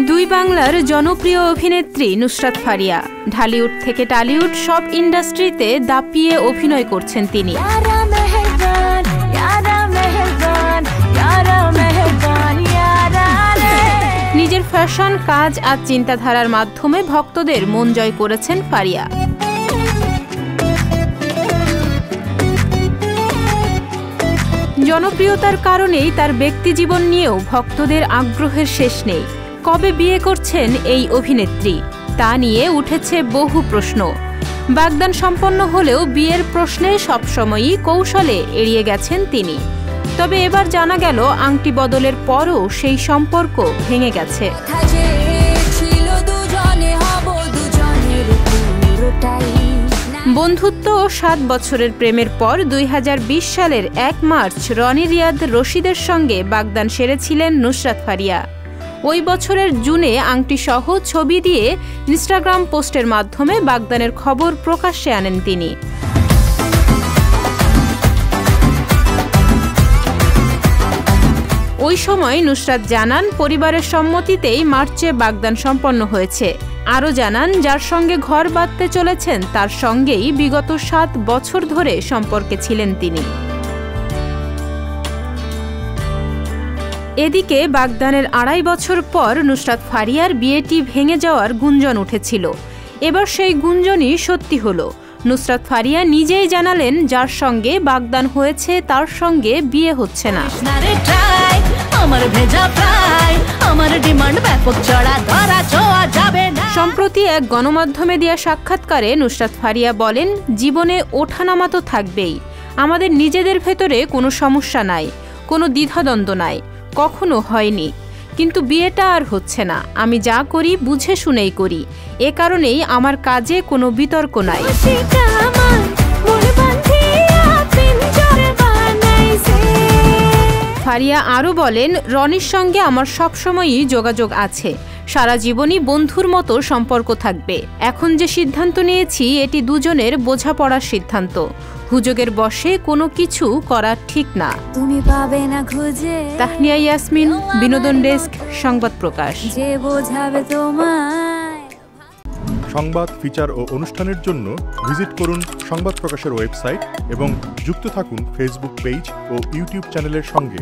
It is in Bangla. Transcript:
দুই বাংলার জনপ্রিয় অভিনেত্রী নুসরাত ফারিয়া ঢালিউড থেকে টালিউড সব ইন্ডাস্ট্রিতে দাপিয়ে অভিনয় করছেন তিনি। নিজের ফ্যাশন, কাজ আর চিন্তাধারার মাধ্যমে ভক্তদের মন জয় করেছেন ফারিয়া। জনপ্রিয়তার কারণেই তার ব্যক্তিজীবন নিয়েও ভক্তদের আগ্রহের শেষ নেই। কবে বিয়ে করছেন এই অভিনেত্রী তা নিয়ে উঠেছে বহু প্রশ্ন। বাগদান সম্পন্ন হলেও বিয়ের প্রশ্নে সবসময়ই কৌশলে এড়িয়ে গেছেন তিনি। তবে এবার জানা গেল আংটি বদলের পরও সেই সম্পর্ক ভেঙে গেছে। বন্ধুত্ব ও 7 বছরের প্রেমের পর 2020 সালের 1 মার্চ রনি রিয়াদ রশিদের সঙ্গে বাগদান সেরেছিলেন নুসরাত ফারিয়া। ওই বছরের জুনে আংটিসহ ছবি দিয়ে ইনস্টাগ্রাম পোস্টের মাধ্যমে বাগদানের খবর প্রকাশ্যে আনেন তিনি। ওই সময় নুসরাত জানান, পরিবারের সম্মতিতেই মার্চে বাগদান সম্পন্ন হয়েছে। আরও জানান, যার সঙ্গে ঘর বাঁধতে চলেছেন তার সঙ্গেই বিগত 7 বছর ধরে সম্পর্কে ছিলেন তিনি। এদিকে বাগদানের 2.5 বছর পর নুসরাত ফারিয়ার বিয়েটি ভেঙে যাওয়ার গুঞ্জন উঠেছিল। এবার সেই গুঞ্জনই সত্যি হলো। নুসরাত ফারিয়া নিজেই জানালেন, যার সঙ্গে বাগদান হয়েছে তার সঙ্গে বিয়ে হচ্ছে না। সম্প্রতি এক গণমাধ্যমে দেয়া সাক্ষাৎকারে নুসরাত ফারিয়া বলেন, জীবনে ওঠানামা তো থাকবেই। আমাদের নিজেদের ভেতরে কোনো সমস্যা নাই, কোনো দ্বিধাদ্বন্দ্ব নাই, কখনো হয়নি। কিন্তু বিয়েটা আর হচ্ছে না। আমি যা করি বুঝে শুনেই করি। এ কারণেই আমার কাজে কোনো বিতর্ক নাই। ফারিয়া আরও বলেন, রনির সঙ্গে আমার সবসময়ই যোগাযোগ আছে। সারা জীবনই বন্ধুর মতো সম্পর্ক থাকবে। এখন যে সিদ্ধান্ত নিয়েছি এটি দুজনের বোঝাপড়ার সিদ্ধান্ত। হুজুগের বশে কোনো কিছু করা ঠিক না। তুমি পাবে না খুঁজে। তাহনিয়া ইয়াসমিন, বিনোদন ডেস্ক, সংবাদ প্রকাশ। যে বোঝাবে তোমায়। সংবাদ, ফিচার ও অনুষ্ঠানের জন্য ভিজিট করুন সংবাদ প্রকাশের ওয়েবসাইট এবং যুক্ত থাকুন ফেসবুক পেজ ও ইউটিউব চ্যানেলের সঙ্গে।